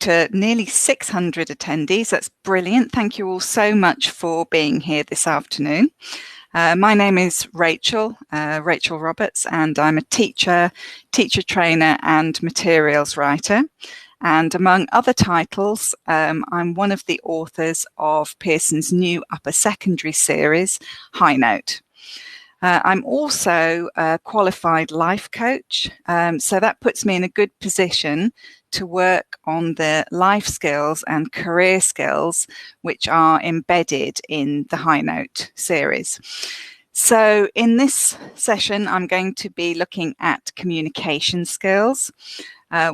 to nearly 600 attendees. That's brilliant. Thank you all so much for being here this afternoon. My name is Rachael Roberts, and I'm a teacher trainer and materials writer. And among other titles, I'm one of the authors of Pearson's new upper secondary series, High Note. I'm also a qualified life coach, so that puts me in a good position to work on the life skills and career skills which are embedded in the High Note series. So in this session, I'm going to be looking at communication skills,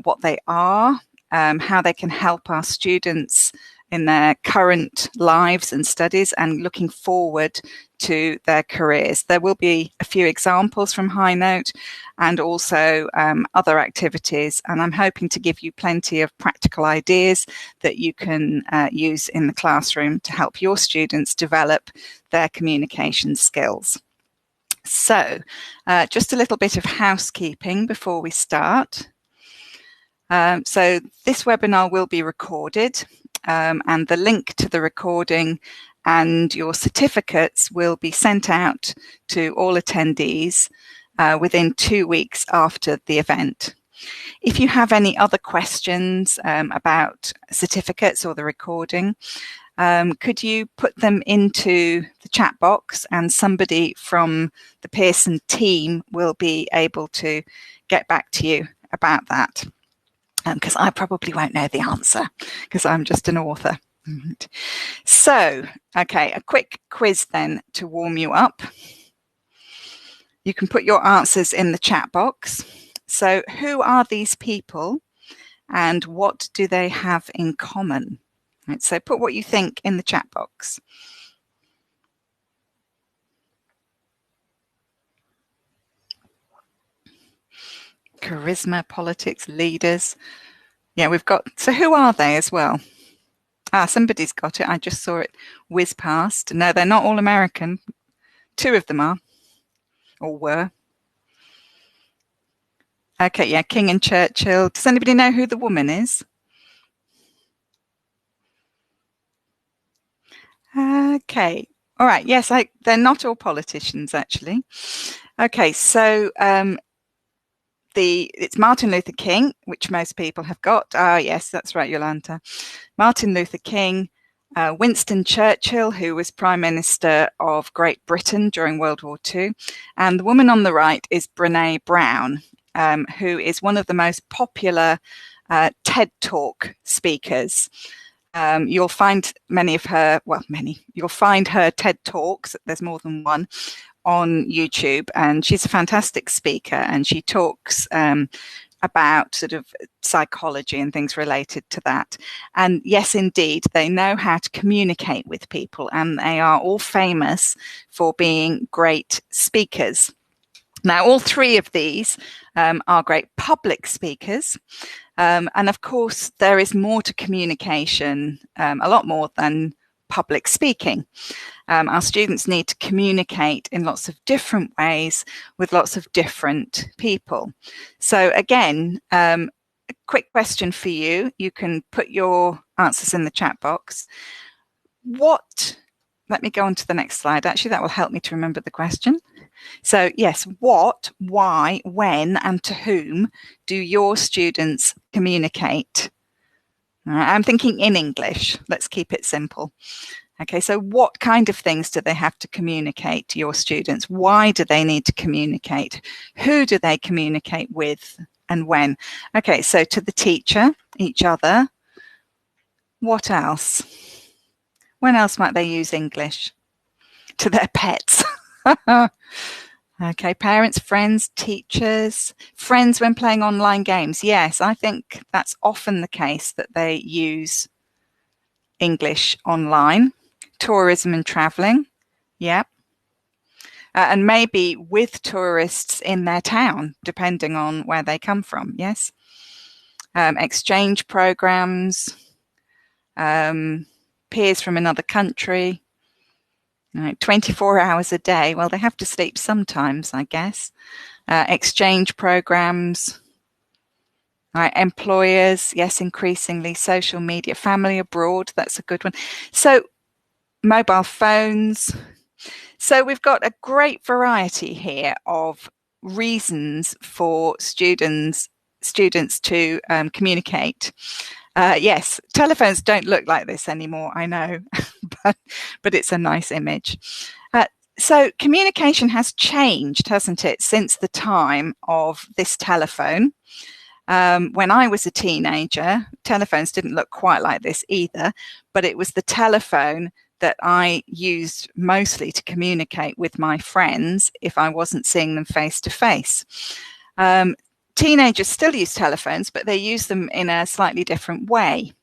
what they are, how they can help our students in their current lives and studies, and looking forward to their careers. There will be a few examples from High Note and also other activities, and I'm hoping to give you plenty of practical ideas that you can use in the classroom to help your students develop their communication skills. So just a little bit of housekeeping before we start. So this webinar will be recorded, and the link to the recording and your certificates will be sent out to all attendees within 2 weeks after the event. If you have any other questions about certificates or the recording, could you put them into the chat box, and somebody from the Pearson team will be able to get back to you about that. Because I probably won't know the answer because I'm just an author. So, okay, a quick quiz then to warm you up. You can put your answers in the chat box. So, who are these people and what do they have in common? Right, so put what you think in the chat box. Charisma, politics, leaders. Yeah, we've got, so who are they as well? Somebody's got it. I just saw it whiz past. No, they're not all American. 2 of them are, or were. Okay, yeah, King and Churchill. Does anybody know who the woman is? Okay, all right, yes, they're not all politicians, actually. Okay, so it's Martin Luther King, which most people have got. Yes, that's right, Yolanta. Martin Luther King, Winston Churchill, who was Prime Minister of Great Britain during World War II. And the woman on the right is Brené Brown, who is one of the most popular TED Talk speakers. You'll find you'll find her TED Talks, there's more than one, on YouTube, and she's a fantastic speaker, and she talks about sort of psychology and things related to that. And yes, indeed, they know how to communicate with people, and they are all famous for being great speakers. Now, all 3 of these are great public speakers. And of course, there is more to communication, a lot more than public speaking. Our students need to communicate in lots of different ways with lots of different people. So again, a quick question for you. You can put your answers in the chat box. Let me go on to the next slide. Actually, that will help me to remember the question. So yes, what, why, when, and to whom do your students communicate? I'm thinking in English. Let's keep it simple. Okay, so what kind of things do they have to communicate to your students? Why do they need to communicate? Who do they communicate with and when? Okay, so to the teacher, each other. What else? When else might they use English? To their pets. Okay, parents, friends, teachers, friends when playing online games. Yes, I think that's often the case that they use English online. Tourism and traveling. Yeah. And maybe with tourists in their town, depending on where they come from. Yes. Exchange programs, peers from another country. 24 hours a day. Well, they have to sleep sometimes, I guess. Exchange programs. Employers, yes, increasingly. Social media, family abroad, that's a good one. So mobile phones. So we've got a great variety here of reasons for students to communicate. Yes, telephones don't look like this anymore, I know, but it's a nice image. So communication has changed, hasn't it, since the time of this telephone. When I was a teenager, telephones didn't look quite like this either, but it was the telephone that I used mostly to communicate with my friends if I wasn't seeing them face to face. Teenagers still use telephones, but they use them in a slightly different way.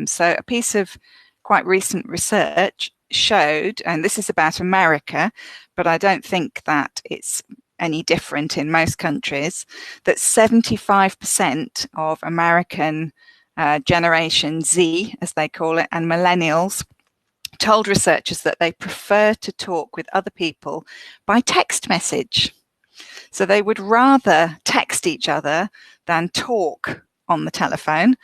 So a piece of quite recent research showed, and this is about America, but I don't think that it's any different in most countries, that 75% of American Generation Z, as they call it, and millennials told researchers that they prefer to talk with other people by text message. So they would rather text each other than talk on the telephone,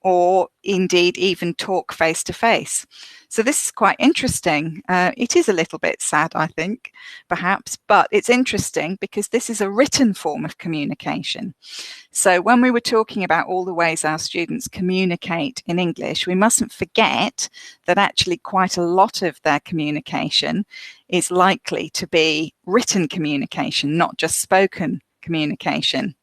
or indeed even talk face to face. So this is quite interesting. It is a little bit sad, I think, perhaps, but it's interesting because this is a written form of communication. So when we were talking about all the ways our students communicate in English, we mustn't forget that actually quite a lot of their communication is likely to be written communication, not just spoken communication.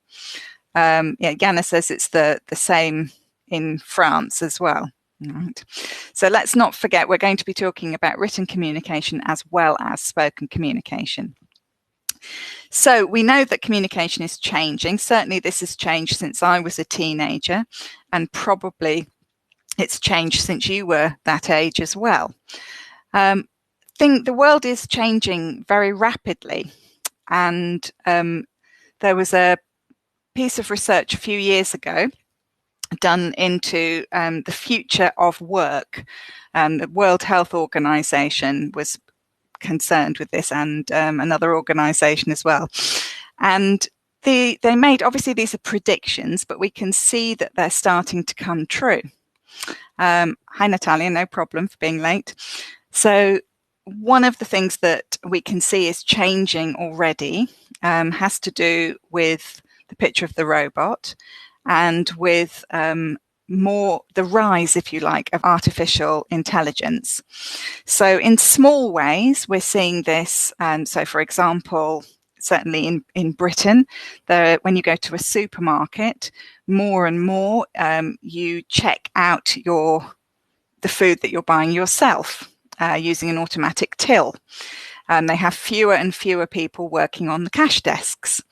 Ganna says it's the same in France as well. Right. So let's not forget we're going to be talking about written communication as well as spoken communication. So we know that communication is changing. Certainly this has changed since I was a teenager, and probably it's changed since you were that age as well. The world is changing very rapidly, and there was a piece of research a few years ago done into the future of work. The World Health Organization was concerned with this, and another organization as well. And they made, obviously these are predictions, but we can see that they're starting to come true. Hi Natalia, no problem for being late. So one of the things that we can see is changing already has to do with the picture of the robot, and with more the rise, if you like, of artificial intelligence. So in small ways, we're seeing this. So for example, certainly in Britain, when you go to a supermarket, more and more you check out the food that you're buying yourself using an automatic till. They have fewer and fewer people working on the cash desks.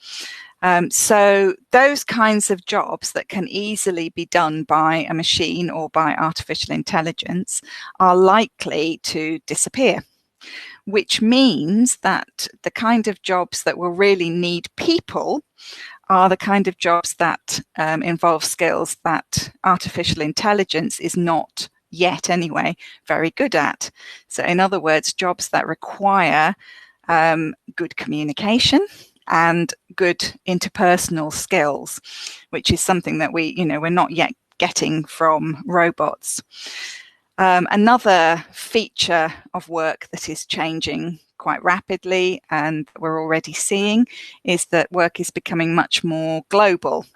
So those kinds of jobs that can easily be done by a machine or by artificial intelligence are likely to disappear, which means that the kind of jobs that will really need people are the kind of jobs that involve skills that artificial intelligence is not yet anyway very good at. So in other words, jobs that require good communication and good interpersonal skills, which is something that we're not yet getting from robots. Another feature of work that is changing quite rapidly, and we're already seeing, is that work is becoming much more global.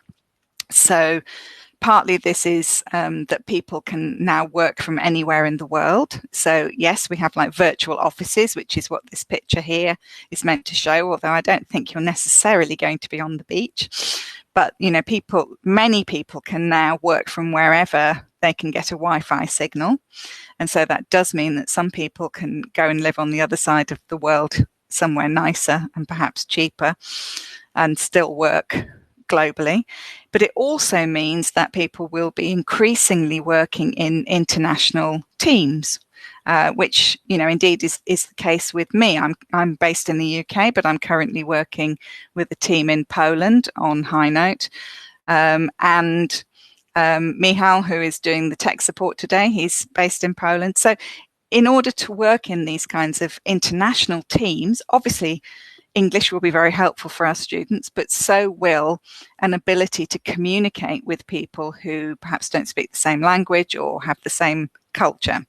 So partly this is that people can now work from anywhere in the world. So yes, we have like virtual offices, which is what this picture here is meant to show, although I don't think you're necessarily going to be on the beach. But, many people can now work from wherever they can get a Wi-Fi signal. And so that does mean that some people can go and live on the other side of the world, somewhere nicer and perhaps cheaper, and still work globally. But it also means that people will be increasingly working in international teams, which, indeed is the case with me. I'm based in the UK, but I'm currently working with a team in Poland on High Note. And Michal, who is doing the tech support today, he's based in Poland. So in order to work in these kinds of international teams, obviously, English will be very helpful for our students, but so will an ability to communicate with people who perhaps don't speak the same language or have the same culture.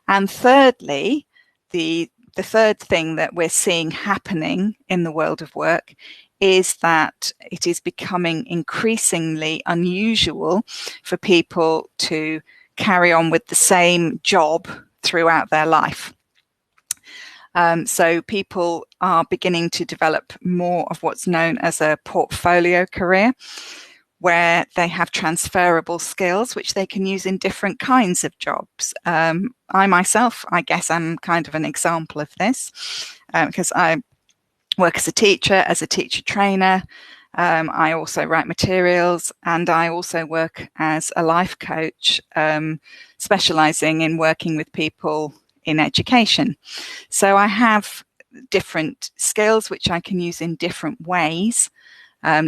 And thirdly, the third thing that we're seeing happening in the world of work is that it is becoming increasingly unusual for people to carry on with the same job throughout their life. So people are beginning to develop more of what's known as a portfolio career, where they have transferable skills which they can use in different kinds of jobs. I myself, I guess I'm kind of an example of this, because I work as a teacher trainer. I also write materials, and I also work as a life coach, specializing in working with people in education. So I have different skills which I can use in different ways,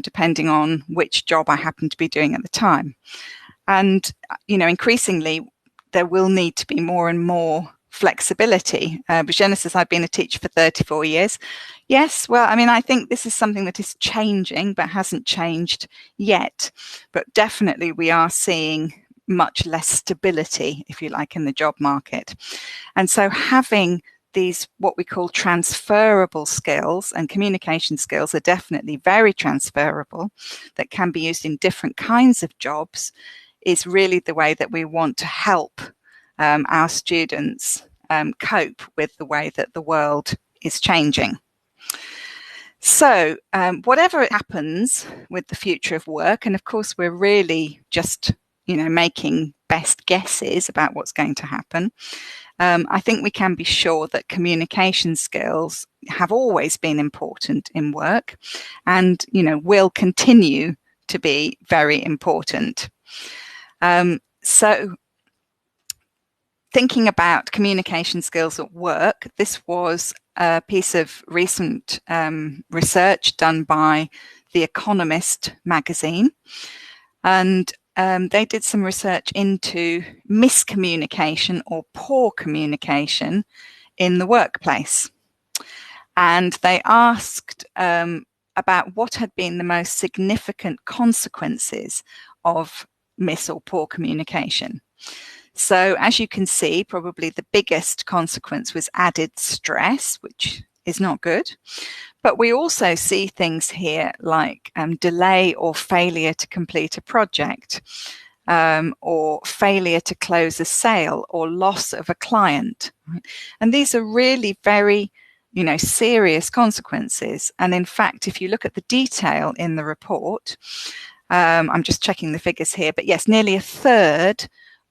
depending on which job I happen to be doing at the time. And, increasingly, there will need to be more and more flexibility. Bojana says, I've been a teacher for 34 years. Yes, well, I think this is something that is changing, but hasn't changed yet. But definitely we are seeing much less stability, if you like, in the job market. And so having these, what we call transferable skills, and communication skills are definitely very transferable, that can be used in different kinds of jobs, is really the way that we want to help our students cope with the way that the world is changing. So whatever happens with the future of work, and of course we're really just making best guesses about what's going to happen, I think we can be sure that communication skills have always been important in work, and will continue to be very important. So thinking about communication skills at work, this was a piece of recent research done by The Economist magazine. And they did some research into miscommunication or poor communication in the workplace. And they asked about what had been the most significant consequences of mis or poor communication. So as you can see, probably the biggest consequence was added stress, which is not good. But we also see things here like delay or failure to complete a project, or failure to close a sale, or loss of a client. And these are really very, serious consequences. And in fact, if you look at the detail in the report, I'm just checking the figures here, but yes, nearly a third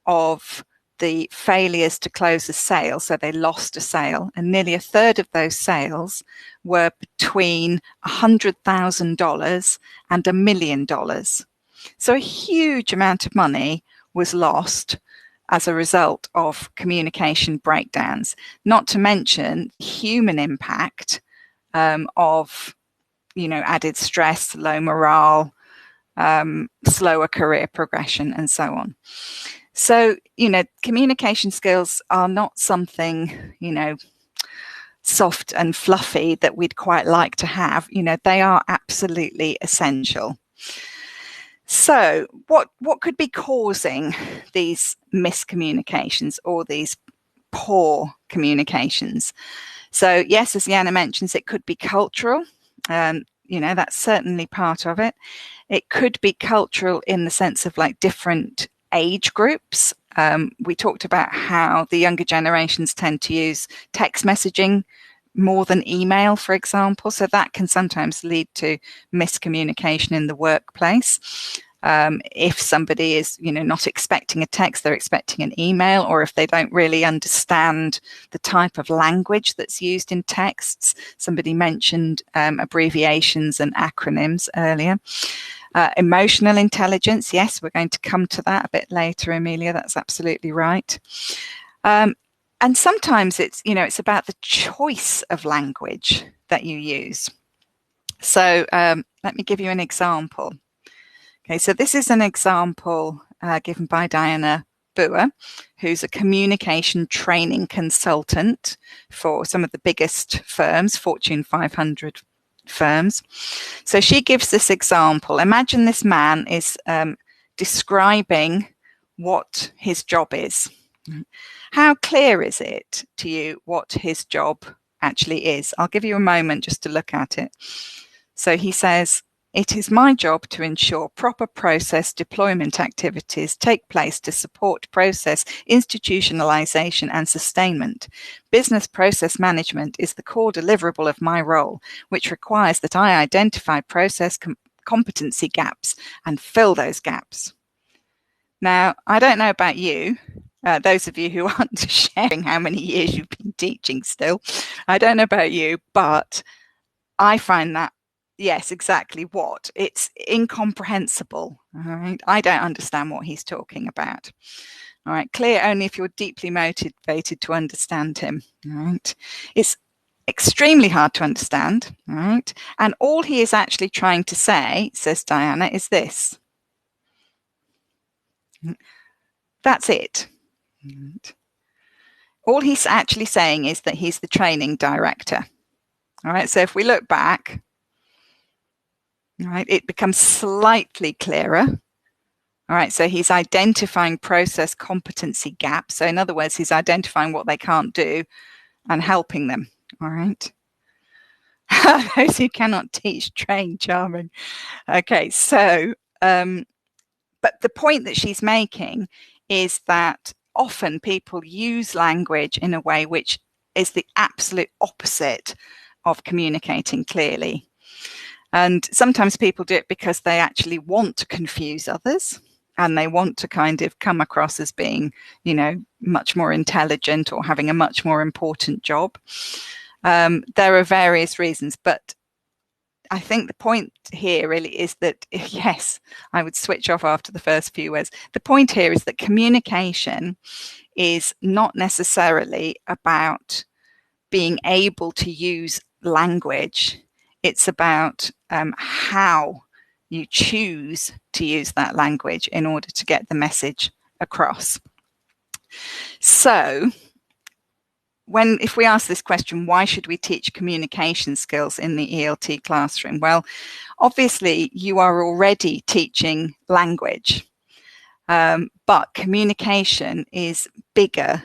of the failures to close a sale, so they lost a sale, and nearly a third of those sales were between $100,000 and $1 million. So a huge amount of money was lost as a result of communication breakdowns, not to mention human impact of added stress, low morale, slower career progression, and so on. So, communication skills are not something, soft and fluffy that we'd quite like to have. They are absolutely essential. So what could be causing these miscommunications or these poor communications? So yes, as Jana mentions, it could be cultural. That's certainly part of it. It could be cultural in the sense of like different age groups. We talked about how the younger generations tend to use text messaging more than email, for example. So that can sometimes lead to miscommunication in the workplace. If somebody is, not expecting a text, they're expecting an email, or if they don't really understand the type of language that's used in texts. Somebody mentioned abbreviations and acronyms earlier. Emotional intelligence, yes, we're going to come to that a bit later, Amelia, that's absolutely right. And sometimes it's about the choice of language that you use. So let me give you an example. Okay, so this is an example given by Diana Buer, who's a communication training consultant for some of the biggest firms, Fortune 500 firms. So she gives this example. Imagine this man is describing what his job is. How clear is it to you what his job actually is? I'll give you a moment just to look at it. So he says, "It is my job to ensure proper process deployment activities take place to support process institutionalization and sustainment. Business process management is the core deliverable of my role, which requires that I identify process competency gaps and fill those gaps." Now, I don't know about you, those of you who aren't sharing how many years you've been teaching still, I don't know about you, but I find that, yes, exactly what. It's incomprehensible. All right. I don't understand what he's talking about. All right. Clear only if you're deeply motivated to understand him. All right. It's extremely hard to understand. All right. And all he is actually trying to say, says Diana, is this. That's it. Right. All he's actually saying is that he's the training director. All right. So if we look back, all right, it becomes slightly clearer. All right, so he's identifying process competency gaps. So in other words, he's identifying what they can't do and helping them. All right. Those who cannot teach, train, charming. Okay, so, but the point that she's making is that often people use language in a way which is the absolute opposite of communicating clearly. And sometimes people do it because they actually want to confuse others and they want to kind of come across as being, you know, much more intelligent or having a much more important job. There are various reasons, but I think the point here really is that, yes, I would switch off after the first few words. The point here is that communication is not necessarily about being able to use language. It's about how you choose to use that language in order to get the message across. So, if we ask this question, why should we teach communication skills in the ELT classroom? Well, obviously you are already teaching language, but communication is bigger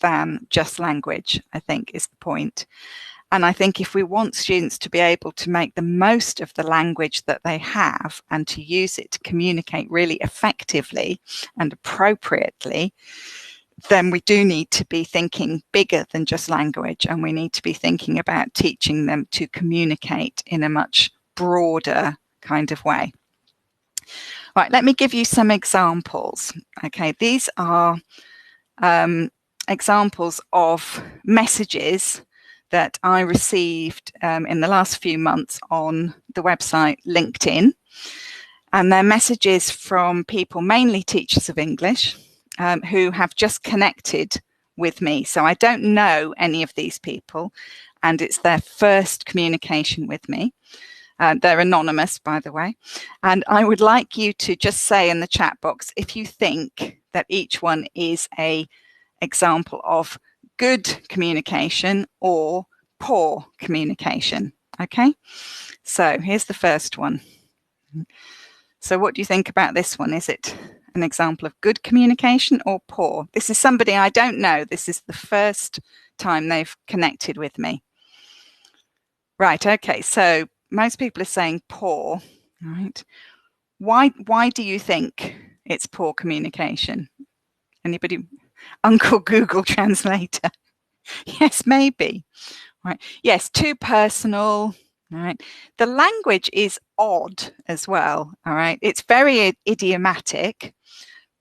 than just language, I think is the point. And I think if we want students to be able to make the most of the language that they have and to use it to communicate really effectively and appropriately, then we do need to be thinking bigger than just language, and we need to be thinking about teaching them to communicate in a much broader kind of way. Right, let me give you some examples. Okay, these are examples of messages that I received in the last few months on the website LinkedIn. And they're messages from people, mainly teachers of English, who have just connected with me. So I don't know any of these people, and it's their first communication with me. They're anonymous, by the way. And I would like you to just say in the chat box if you think that each one is an example of good communication or poor communication. Okay, so here's the first one. So what do you think about this one? Is it an example of good communication or poor? This is somebody I don't know. This is the first time they've connected with me. Right, okay, so most people are saying poor, right? Why do you think it's poor communication? Anybody? Uncle Google Translator. Yes, maybe. Right. Yes, too personal. All right. The language is odd as well. All right. It's very idiomatic,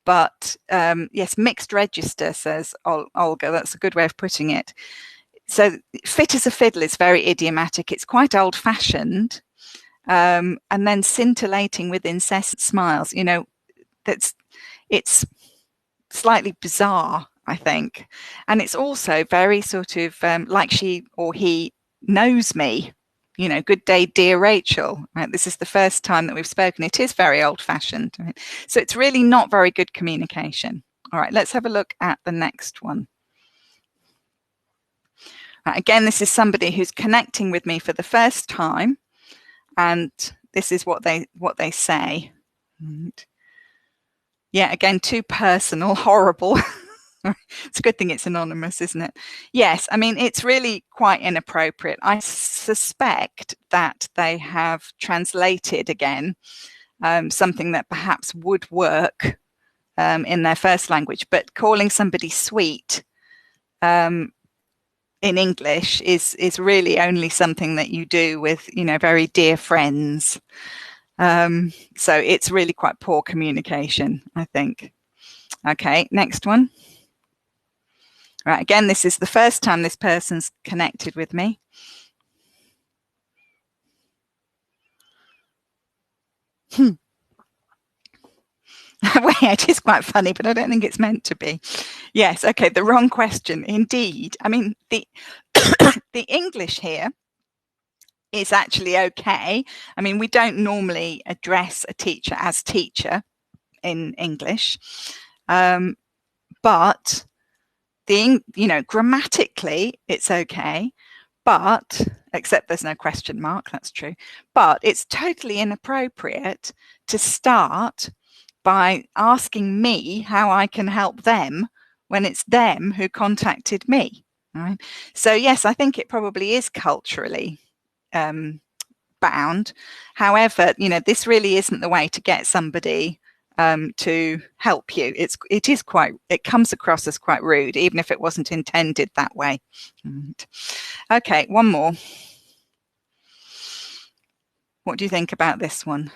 but yes, mixed register, says Olga. That's a good way of putting it. So fit as a fiddle is very idiomatic. It's quite old-fashioned. And then scintillating with incessant smiles. You know, it's slightly bizarre, I think. And it's also very sort of like she or he knows me. You know, good day, dear Rachel. Right? This is the first time that we've spoken. It is very old-fashioned. Right? So it's really not very good communication. All right, let's have a look at the next one. Again, this is somebody who's connecting with me for the first time, and this is what they say. Yeah, again, too personal, horrible. It's a good thing it's anonymous, isn't it? Yes, I mean, it's really quite inappropriate. I suspect that they have translated again something that perhaps would work in their first language, but calling somebody sweet in English is really only something that you do with, very dear friends. So it's really quite poor communication, I think. Okay, next one. Right, again, this is the first time this person's connected with me. Well, yeah, it is quite funny, but I don't think it's meant to be. Yes, okay, the wrong question, indeed. I mean, the the English here is actually okay. I mean, we don't normally address a teacher as teacher in English, but grammatically it's okay, but except there's no question mark, that's true, but it's totally inappropriate to start by asking me how I can help them when it's them who contacted me. Right? So yes, I think it probably is culturally bound. However, this really isn't the way to get somebody to help you. It comes across as quite rude, even if it wasn't intended that way. Right. Okay, one more. What do you think about this one?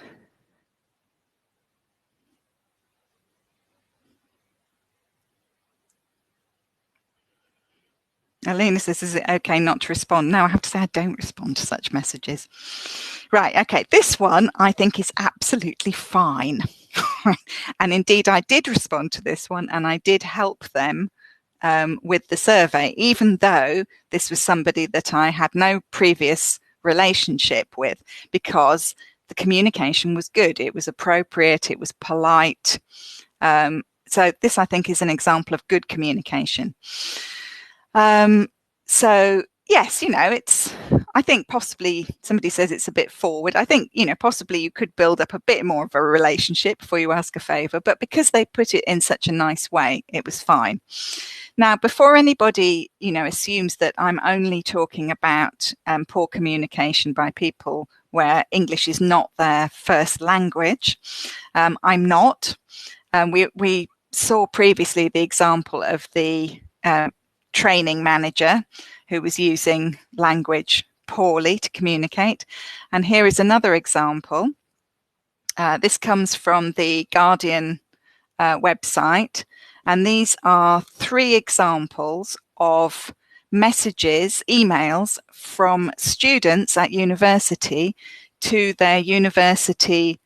Alina says, is it okay not to respond? No, I have to say I don't respond to such messages. Right, okay, this one I think is absolutely fine. And indeed, I did respond to this one and I did help them with the survey, even though this was somebody that I had no previous relationship with, because the communication was good. It was appropriate. It was polite. So this, I think, is an example of good communication. So yes, I think possibly somebody says it's a bit forward. I think, possibly you could build up a bit more of a relationship before you ask a favor, but because they put it in such a nice way, it was fine. Now, before anybody, assumes that I'm only talking about poor communication by people where English is not their first language, I'm not. We saw previously the example of the training manager who was using language poorly to communicate. And here is another example. This comes from the Guardian website. And these are 3 examples of messages, emails from students at university to their university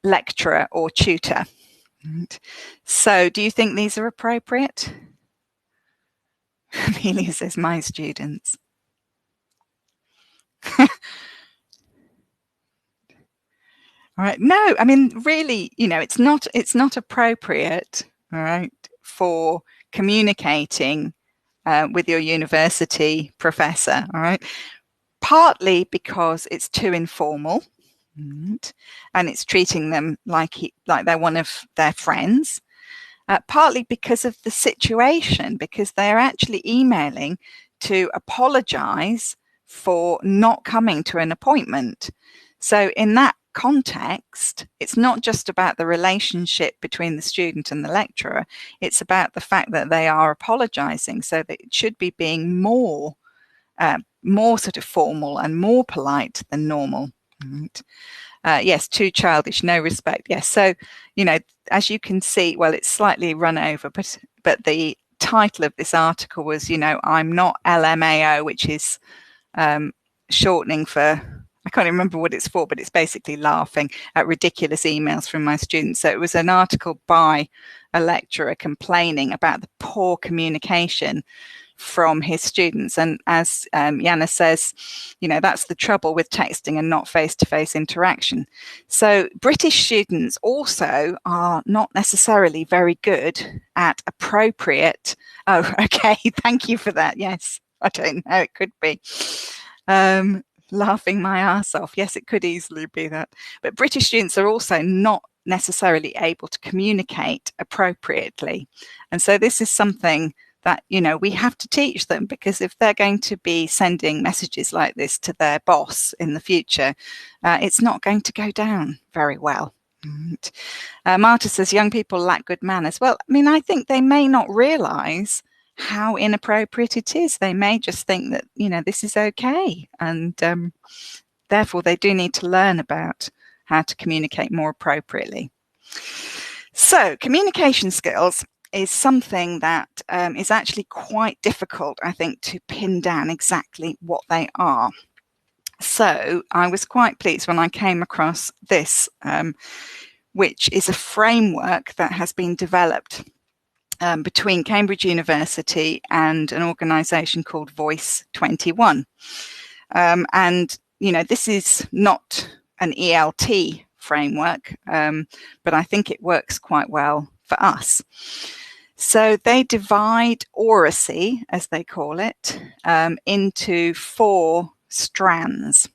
lecturer or tutor. Right. So do you think these are appropriate? Amelia says, my students. All right. No, I mean, really, it's not appropriate, all right, for communicating with your university professor, all right, partly because it's too informal, right, and it's treating them like they're one of their friends, partly because of the situation, because they're actually emailing to apologize for not coming to an appointment. So in that context, it's not just about the relationship between the student and the lecturer, it's about the fact that they are apologizing, so that it should be being more sort of formal and more polite than normal. Right? Yes, too childish, no respect. Yes, so as you can see, well, it's slightly run over, but the title of this article was, I'm not LMAO, which is shortening for, I can't remember what it's for, but it's basically laughing at ridiculous emails from my students. So it was an article by a lecturer complaining about the poor communication from his students. And as Yana says, that's the trouble with texting and not face-to-face interaction. So British students also are not necessarily very good at appropriate. Oh, okay. Thank you for that. Yes, I don't know. It could be. Laughing my arse off. Yes, it could easily be that. But British students are also not necessarily able to communicate appropriately. And so this is something that, we have to teach them, because if they're going to be sending messages like this to their boss in the future, it's not going to go down very well. Marta says young people lack good manners. Well, I think they may not realise how inappropriate it is. They may just think that, this is okay. And therefore, they do need to learn about how to communicate more appropriately. So communication skills is something that is actually quite difficult, I think, to pin down exactly what they are. So I was quite pleased when I came across this, which is a framework that has been developed between Cambridge University and an organisation called Voice 21. And, this is not an ELT framework, but I think it works quite well for us. So they divide oracy, as they call it, into 4 strands.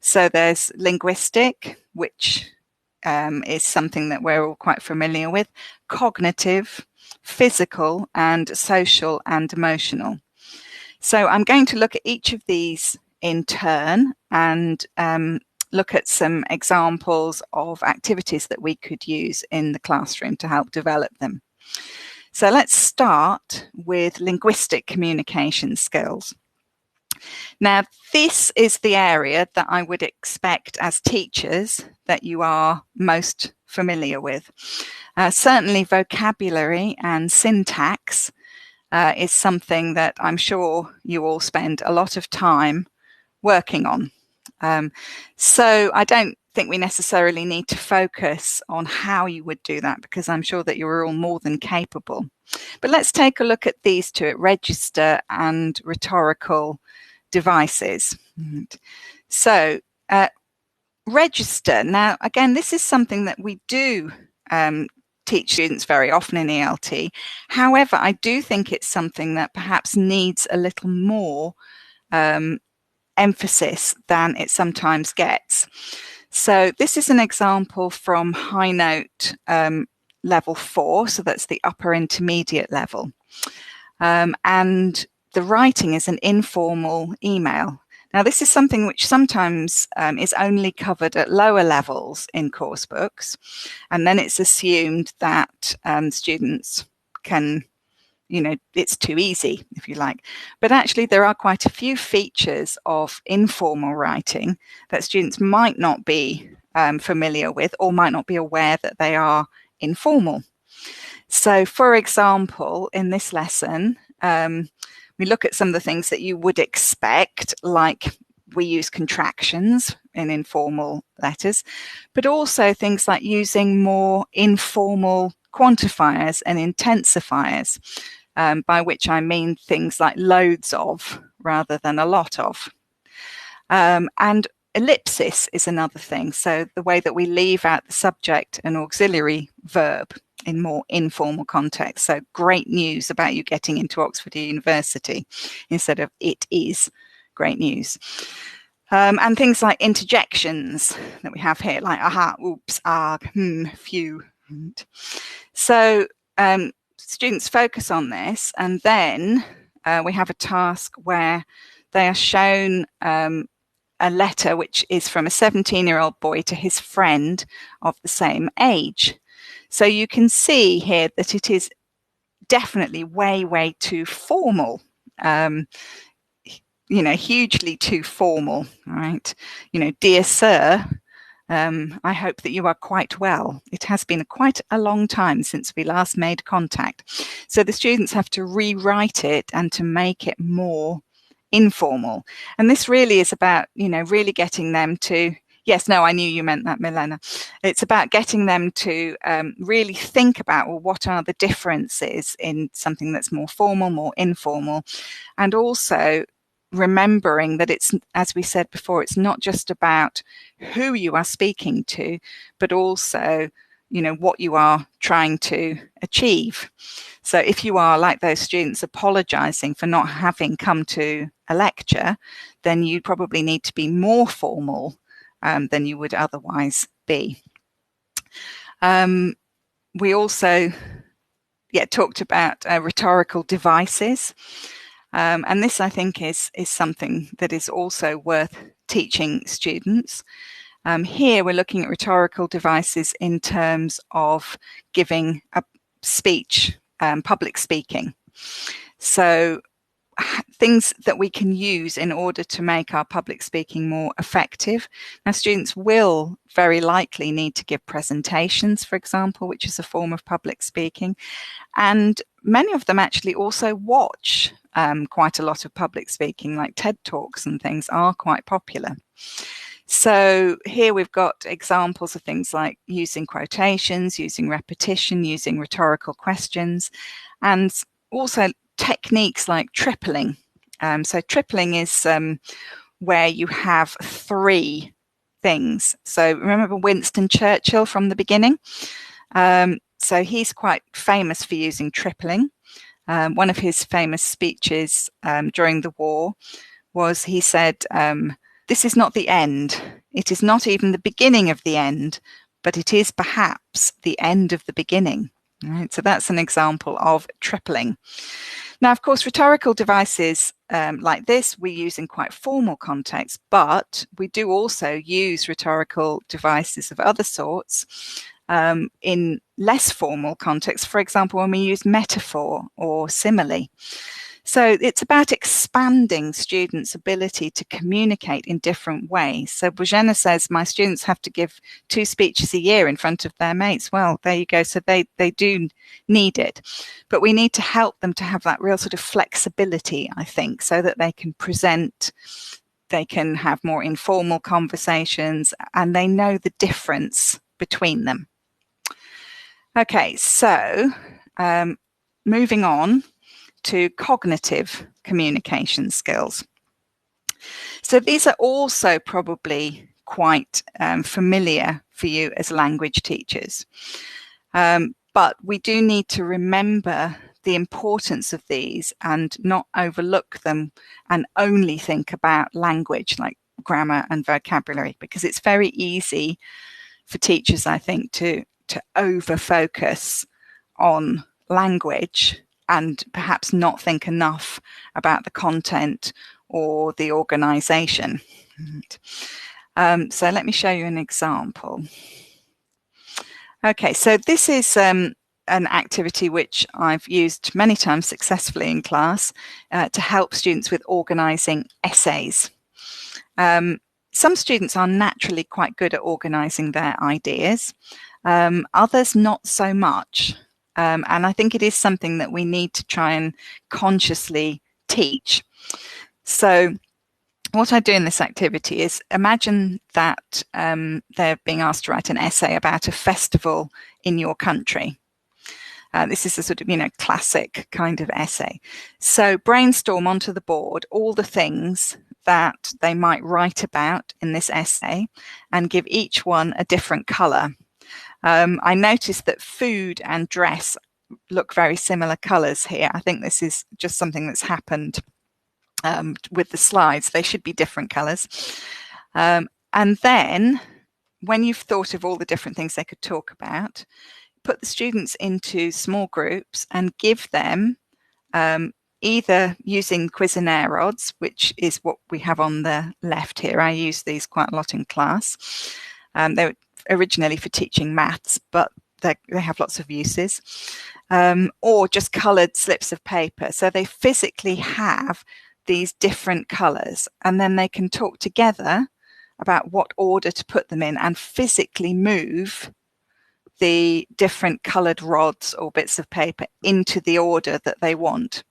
So there's linguistic, which is something that we're all quite familiar with, cognitive, physical, and social and emotional. So I'm going to look at each of these in turn and look at some examples of activities that we could use in the classroom to help develop them. So let's start with linguistic communication skills. Now, this is the area that I would expect as teachers that you are most familiar with. Certainly vocabulary and syntax is something that I'm sure you all spend a lot of time working on. So I don't think we necessarily need to focus on how you would do that, because I'm sure that you're all more than capable. But let's take a look at these two, at register and rhetorical devices. So register. Now, again, this is something that we do teach students very often in ELT. However, I do think it's something that perhaps needs a little more emphasis than it sometimes gets. So this is an example from High Note level 4, so that's the upper intermediate level. And the writing is an informal email. Now, this is something which sometimes is only covered at lower levels in course books, and then it's assumed that students can, it's too easy, if you like. But actually, there are quite a few features of informal writing that students might not be familiar with, or might not be aware that they are informal. So, for example, in this lesson, we look at some of the things that you would expect, like we use contractions in informal letters, but also things like using more informal quantifiers and intensifiers, by which I mean things like loads of rather than a lot of. And ellipsis is another thing. So the way that we leave out the subject and auxiliary verb in more informal context. So great news about you getting into Oxford University instead of it is great news. And things like interjections that we have here, like aha, oops, arg, phew. So students focus on this, and then we have a task where they are shown a letter which is from a 17-year-old boy to his friend of the same age. So you can see here that it is definitely way, way too formal, hugely too formal, right? Dear sir, I hope that you are quite well. It has been quite a long time since we last made contact. So the students have to rewrite it and to make it more informal. And this really is about, really getting them to Yes, no, I knew you meant that, Milena. It's about getting them to really think about, well, what are the differences in something that's more formal, more informal, and also remembering that it's, as we said before, it's not just about who you are speaking to, but also, what you are trying to achieve. So if you are, like those students, apologizing for not having come to a lecture, then you probably need to be more formal than you would otherwise be. We also talked about rhetorical devices. And this, I think, is something that is also worth teaching students. Here we're looking at rhetorical devices in terms of giving a speech, public speaking. So things that we can use in order to make our public speaking more effective. Now, students will very likely need to give presentations, for example, which is a form of public speaking. And many of them actually also watch quite a lot of public speaking, like TED Talks and things are quite popular. So here we've got examples of things like using quotations, using repetition, using rhetorical questions, and also techniques like tripling. So tripling is where you have three things. So remember Winston Churchill from the beginning? So he's quite famous for using tripling. One of his famous speeches during the war was, he said, "This is not the end. It is not even the beginning of the end, but it is perhaps the end of the beginning." Right? So that's an example of tripling. Now, of course, rhetorical devices like this we use in quite formal contexts, but we do also use rhetorical devices of other sorts in less formal contexts, for example, when we use metaphor or simile. So it's about expanding students' ability to communicate in different ways. So Božena says, my students have to give 2 speeches a year in front of their mates. Well, there you go. So they do need it. But we need to help them to have that real sort of flexibility, I think, so that they can present, they can have more informal conversations, and they know the difference between them. Okay, so moving on to cognitive communication skills. So these are also probably quite familiar for you as language teachers. But we do need to remember the importance of these and not overlook them and only think about language like grammar and vocabulary, because it's very easy for teachers, I think, to over-focus on language and perhaps not think enough about the content or the organization. So let me show you an example. Okay, so this is an activity which I've used many times successfully in class to help students with organizing essays. Some students are naturally quite good at organizing their ideas, others not so much. And I think it is something that we need to try and consciously teach. So what I do in this activity is imagine that they're being asked to write an essay about a festival in your country. This is a sort of, classic kind of essay. So brainstorm onto the board all the things that they might write about in this essay and give each one a different color. I noticed that food and dress look very similar colors here. I think this is just something that's happened with the slides. They should be different colors. And then when you've thought of all the different things they could talk about, put the students into small groups and give them either using Cuisenaire rods, which is what we have on the left here. I use these quite a lot in class. They were originally for teaching maths, but they have lots of uses. Or just coloured slips of paper. So they physically have these different colours, and then they can talk together about what order to put them in and physically move the different coloured rods or bits of paper into the order that they want.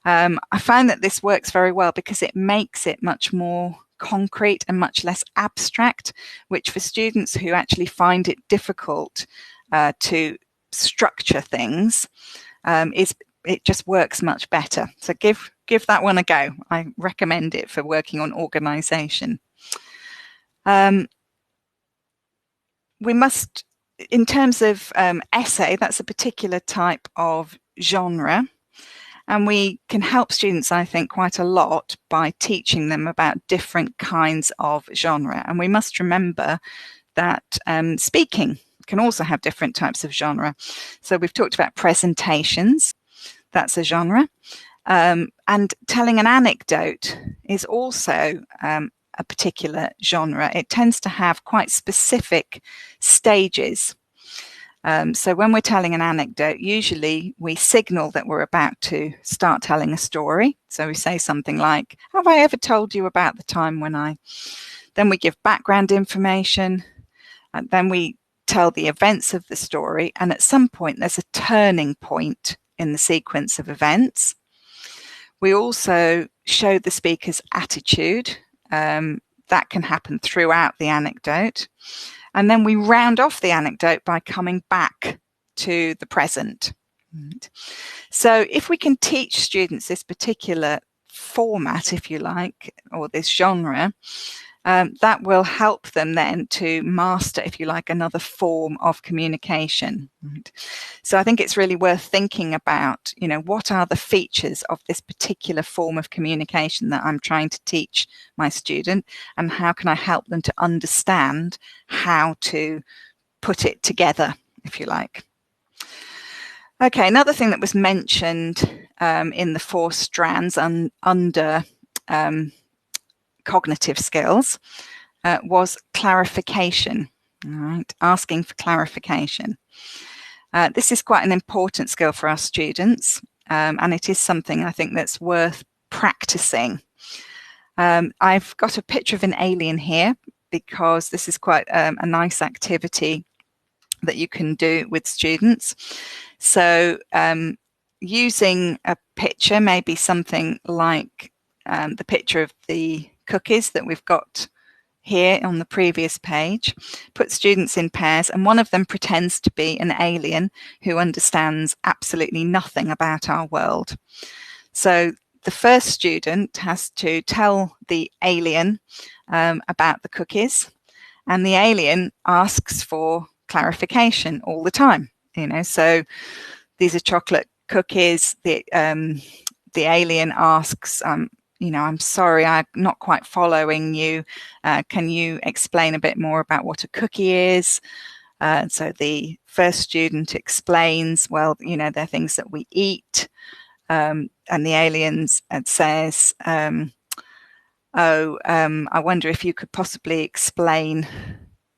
I find that this works very well because it makes it much more concrete and much less abstract, which for students who actually find it difficult to structure things, it just works much better. So give that one a go. I recommend it for working on organisation. We must, in terms of essay, that's a particular type of genre. And we can help students, I think, quite a lot by teaching them about different kinds of genre. And we must remember that speaking can also have different types of genre. So we've talked about presentations, that's a genre. And telling an anecdote is also a particular genre. It tends to have quite specific stages. So when we're telling an anecdote, usually we signal that we're about to start telling a story. So we say something like, have I ever told you about the time when I... Then we give background information, and then we tell the events of the story. And at some point, there's a turning point in the sequence of events. We also show the speaker's attitude. That can happen throughout the anecdote. And then we round off the anecdote by coming back to the present. So if we can teach students this particular format, if you like, or this genre, that will help them then to master, if you like, another form of communication. So I think it's really worth thinking about, what are the features of this particular form of communication that I'm trying to teach my student, and how can I help them to understand how to put it together, if you like. Okay, another thing that was mentioned in the 4 strands under cognitive skills was clarification, right? Asking for clarification. This is quite an important skill for our students, and it is something I think that's worth practicing. I've got a picture of an alien here because this is quite a nice activity that you can do with students. So using a picture, maybe something like the picture of the cookies that we've got here on the previous page, put students in pairs, and one of them pretends to be an alien who understands absolutely nothing about our world. So the first student has to tell the alien about the cookies, and the alien asks for clarification all the time. So these are chocolate cookies. The alien asks, I'm sorry, I'm not quite following you. Can you explain a bit more about what a cookie is? So the first student explains, well, they're things that we eat. And the alien says, I wonder if you could possibly explain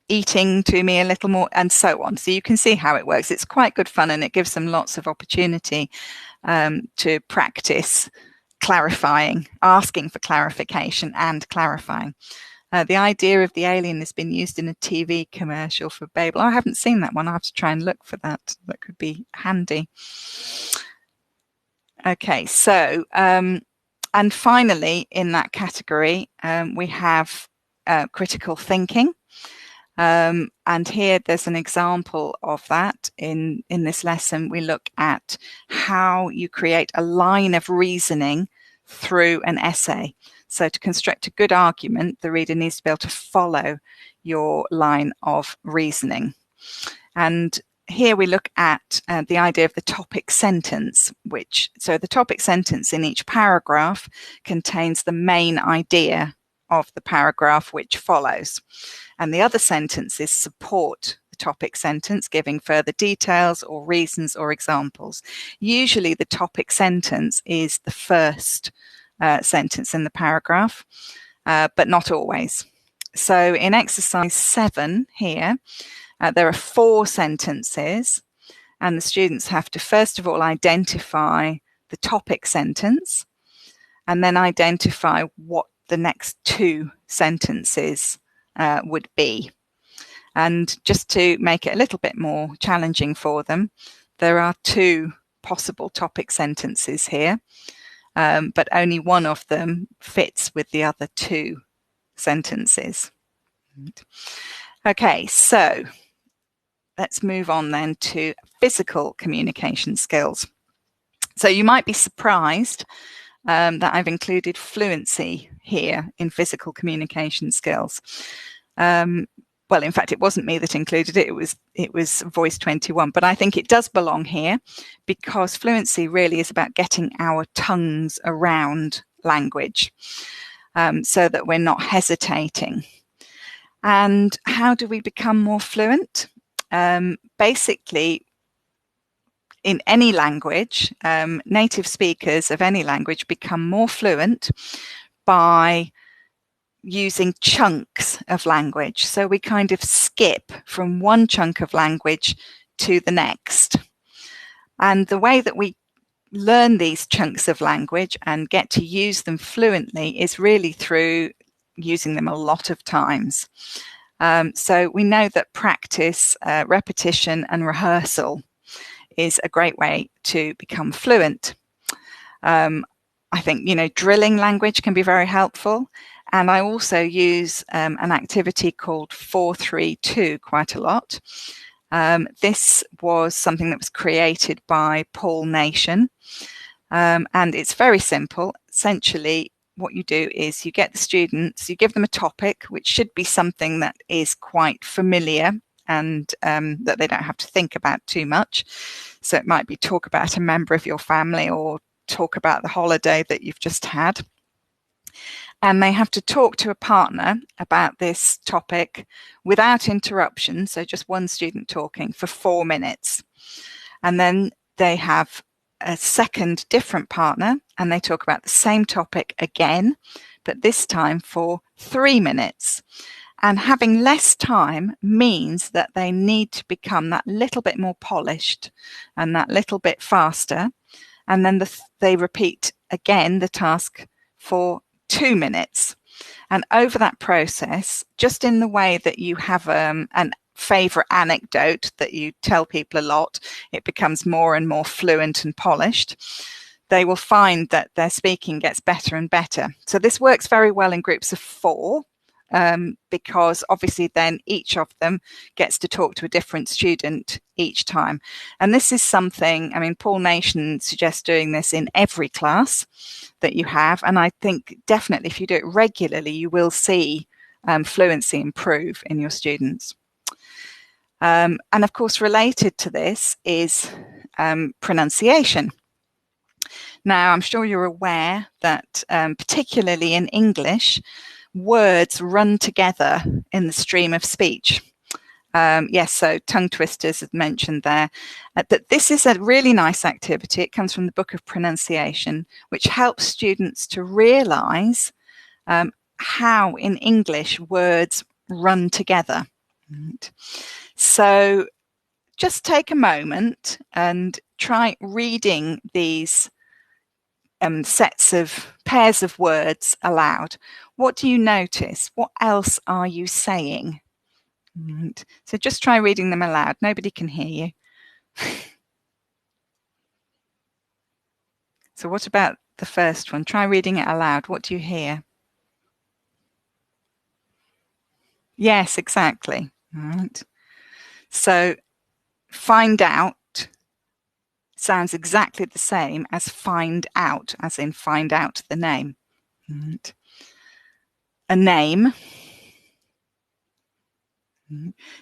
eating to me a little more, and so on. So you can see how it works. It's quite good fun, and it gives them lots of opportunity to practice clarifying, asking for clarification and clarifying. The idea of the alien has been used in a TV commercial for Babel. I haven't seen that one. I have to try and look for that. That could be handy. Okay, so, and finally in that category, we have critical thinking. And here there's an example of that. In this lesson, we look at how you create a line of reasoning through an essay. So to construct a good argument, the reader needs to be able to follow your line of reasoning. And here we look at the idea of the topic sentence, so the topic sentence in each paragraph contains the main idea of the paragraph which follows. And the other sentences support the topic sentence, giving further details or reasons or examples. Usually the topic sentence is the first sentence in the paragraph, but not always. So in exercise 7 here, there are 4 sentences, and the students have to first of all identify the topic sentence, and then identify what the next 2 sentences would be. And just to make it a little bit more challenging for them, there are 2 possible topic sentences here, but only one of them fits with the other 2 sentences. Okay, so let's move on then to physical communication skills. So you might be surprised that I've included fluency here in physical communication skills. Well, in fact, it wasn't me that included it. It was Voice 21, but I think it does belong here because fluency really is about getting our tongues around language so that we're not hesitating. And how do we become more fluent? Basically, in any language, native speakers of any language become more fluent by using chunks of language. So we kind of skip from one chunk of language to the next. And the way that we learn these chunks of language and get to use them fluently is really through using them a lot of times. So we know that practice, repetition and rehearsal is a great way to become fluent. I think, drilling language can be very helpful. And I also use an activity called 4-3-2 quite a lot. This was something that was created by Paul Nation. And it's very simple. Essentially, what you do is you get the students, you give them a topic, which should be something that is quite familiar and that they don't have to think about too much. So it might be talk about a member of your family or talk about the holiday that you've just had. And they have to talk to a partner about this topic without interruption. So just one student talking for 4 minutes. And then they have a second different partner and they talk about the same topic again, but this time for 3 minutes. And having less time means that they need to become that little bit more polished and that little bit faster. And then they repeat again the task for 2 minutes. And over that process, just in the way that you have an favorite anecdote that you tell people a lot, it becomes more and more fluent and polished. They will find that their speaking gets better and better. So this works very well in groups of 4. Because obviously then each of them gets to talk to a different student each time. And this is something, Paul Nation suggests doing this in every class that you have. And I think definitely if you do it regularly, you will see fluency improve in your students. And of course, related to this is pronunciation. Now, I'm sure you're aware that particularly in English, words run together in the stream of speech. Yes, so tongue twisters is mentioned there. But this is a really nice activity. It comes from the Book of Pronunciation, which helps students to realise how in English words run together. Right. So just take a moment and try reading these sets of pairs of words aloud. What do you notice? What else are you saying? Right. So just try reading them aloud. Nobody can hear you. So what about the first one? Try reading it aloud. What do you hear? Yes, exactly. Right. So find out sounds exactly the same as find out, as in find out the name. Right. A name.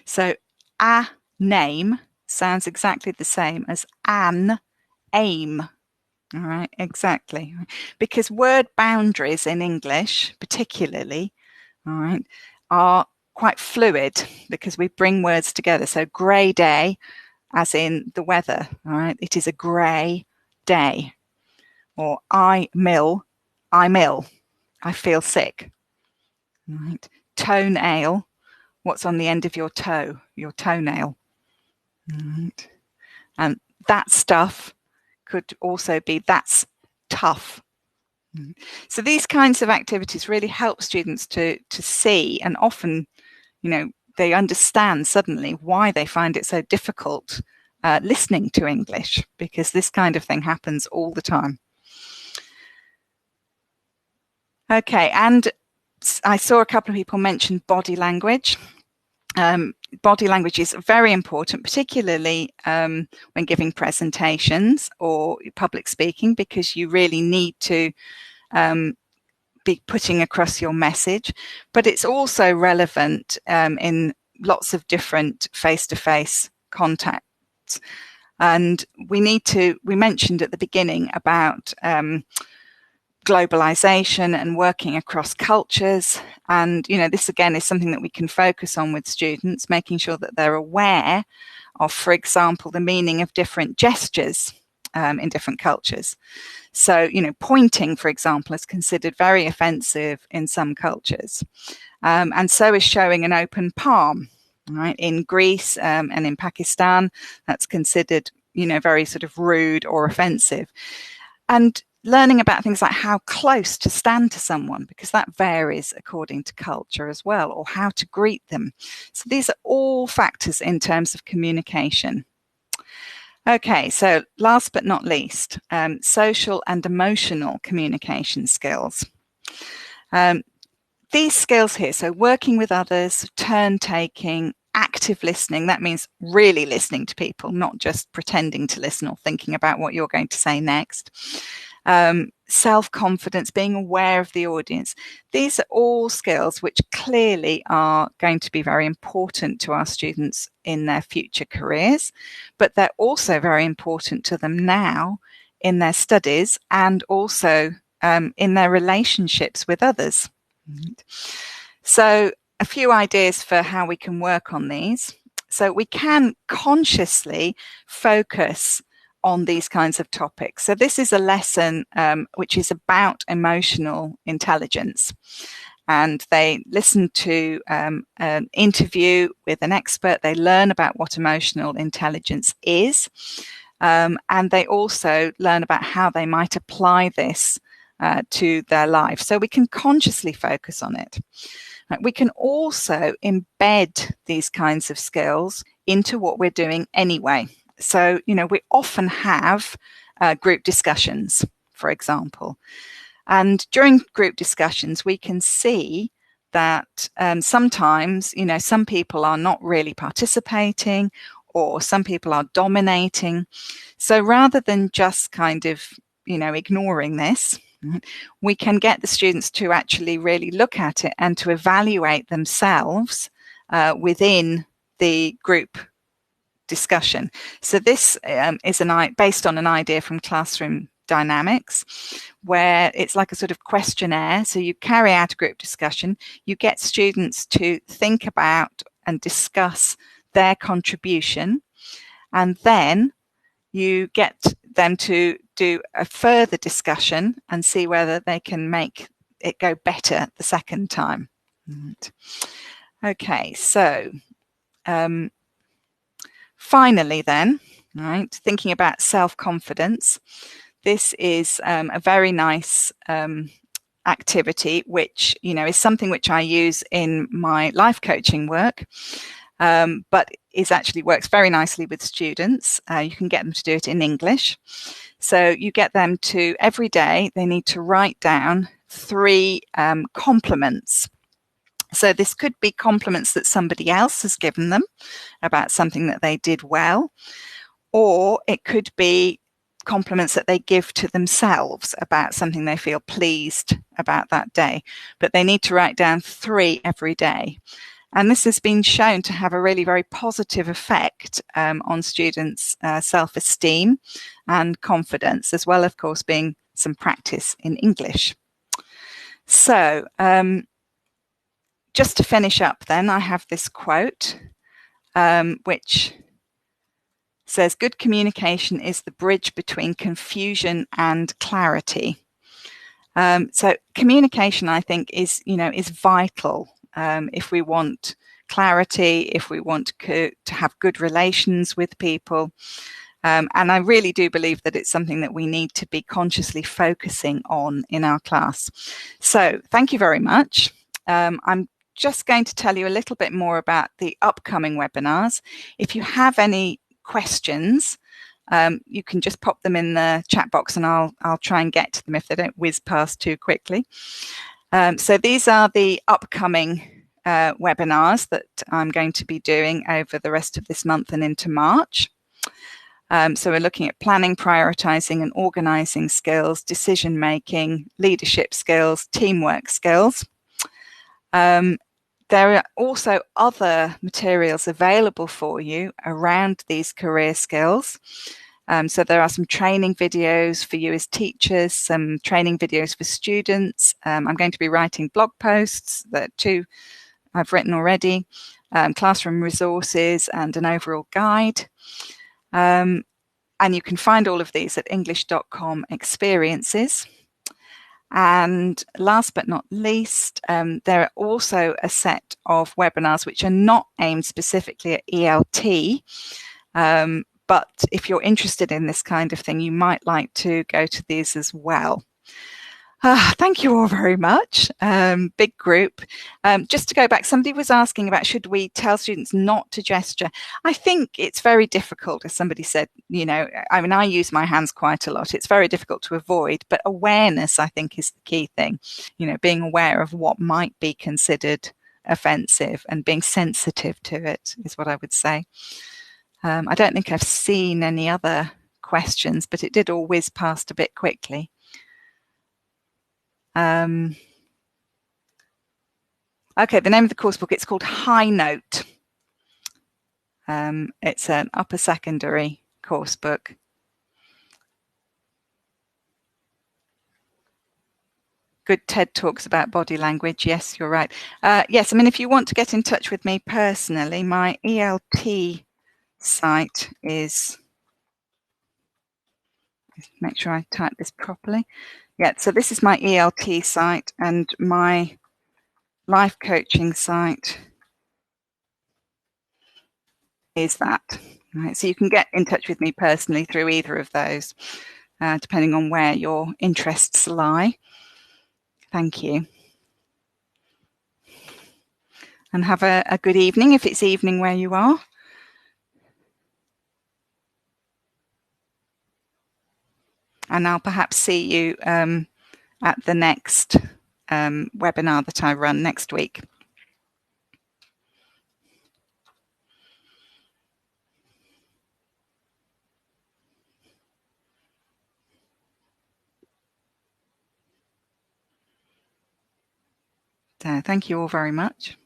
So a name sounds exactly the same as an aim. All right, exactly. Because word boundaries in English, particularly, all right, are quite fluid because we bring words together. So grey day, as in the weather, all right, it is a grey day. Or I'm ill, I feel sick. All right. Toenail, what's on the end of your toe, your toenail. Right. And that stuff could also be that's tough. So these kinds of activities really help students to see, and often, they understand suddenly why they find it so difficult listening to English, because this kind of thing happens all the time. Okay, and I saw a couple of people mention body language. Body language is very important, particularly when giving presentations or public speaking, because you really need to be putting across your message. But it's also relevant in lots of different face-to-face contacts. And we mentioned at the beginning about globalization and working across cultures. And, this again is something that we can focus on with students, making sure that they're aware of, for example, the meaning of different gestures in different cultures. So, pointing, for example, is considered very offensive in some cultures. And so is showing an open palm. Right? In Greece and in Pakistan, that's considered, very sort of rude or offensive. And learning about things like how close to stand to someone, because that varies according to culture as well, or how to greet them. So these are all factors in terms of communication. Okay, so last but not least, social and emotional communication skills. These skills here, so working with others, turn-taking, active listening, that means really listening to people, not just pretending to listen or thinking about what you're going to say next. Self-confidence, being aware of the audience. These are all skills which clearly are going to be very important to our students in their future careers, but they're also very important to them now in their studies and also in their relationships with others. So a few ideas for how we can work on these. So we can consciously focus on these kinds of topics. So this is a lesson which is about emotional intelligence. And they listen to an interview with an expert. They learn about what emotional intelligence is. And they also learn about how they might apply this to their life. So we can consciously focus on it. We can also embed these kinds of skills into what we're doing anyway. So, we often have group discussions, for example. And during group discussions, we can see that sometimes, some people are not really participating or some people are dominating. So rather than just kind of, ignoring this, we can get the students to actually really look at it and to evaluate themselves within the group discussion. So this is based on an idea from classroom dynamics, where it's like a sort of questionnaire. So you carry out a group discussion, you get students to think about and discuss their contribution, and then you get them to do a further discussion and see whether they can make it go better the second time. Right. Okay, so finally then, right, thinking about self-confidence. This is a very nice activity, which, is something which I use in my life coaching work, but works very nicely with students. You can get them to do it in English. So you get them to, every day, they need to write down 3 compliments. So this could be compliments that somebody else has given them about something that they did well, or it could be compliments that they give to themselves about something they feel pleased about that day. But they need to write down 3 every day. And this has been shown to have a really very positive effect on students' self-esteem and confidence, as well, of course, being some practice in English. So just to finish up then, I have this quote, which says, "Good communication is the bridge between confusion and clarity." So communication, I think, is vital if we want clarity, if we want to have good relations with people. And I really do believe that it's something that we need to be consciously focusing on in our class. So thank you very much. I'm just going to tell you a little bit more about the upcoming webinars. If you have any questions, you can just pop them in the chat box and I'll try and get to them if they don't whiz past too quickly. So these are the upcoming webinars that I'm going to be doing over the rest of this month and into March. So we're looking at planning, prioritizing and organizing skills, decision making, leadership skills, teamwork skills. There are also other materials available for you around these career skills. So there are some training videos for you as teachers, some training videos for students. I'm going to be writing blog posts, that too I've written already, classroom resources and an overall guide. And you can find all of these at english.com experiences. And last but not least, there are also a set of webinars which are not aimed specifically at ELT, but if you're interested in this kind of thing, you might like to go to these as well. Thank you all very much. Big group. Just to go back, somebody was asking about should we tell students not to gesture. I think it's very difficult, as somebody said, you know, I mean, I use my hands quite a lot. It's very difficult to avoid, but awareness, I think, is the key thing. You know, being aware of what might be considered offensive and being sensitive to it is what I would say. I don't think I've seen any other questions, but it did all whiz past a bit quickly. Okay, the name of the course book, it's called High Note. It's an upper secondary course book. Good TED Talks about body language. Yes, you're right. Yes, I mean, if you want to get in touch with me personally, my ELT site is, make sure I type this properly. Yeah, so this is my ELT site, and my life coaching site is that. Right, so you can get in touch with me personally through either of those, depending on where your interests lie. Thank you. And have a good evening if it's evening where you are. And I'll perhaps see you at the next webinar that I run next week. So thank you all very much.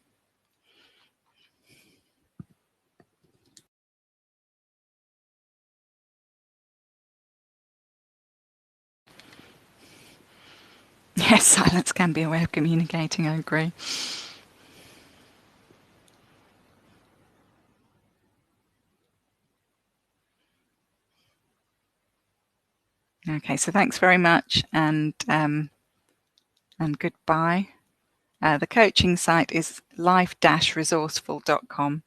Yes, silence can be a way of communicating, I agree. Okay, so thanks very much, and goodbye. The coaching site is life-resourceful.com.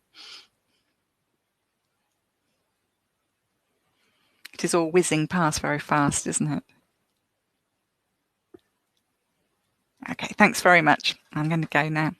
It is all whizzing past very fast, isn't it? Okay, thanks very much. I'm going to go now.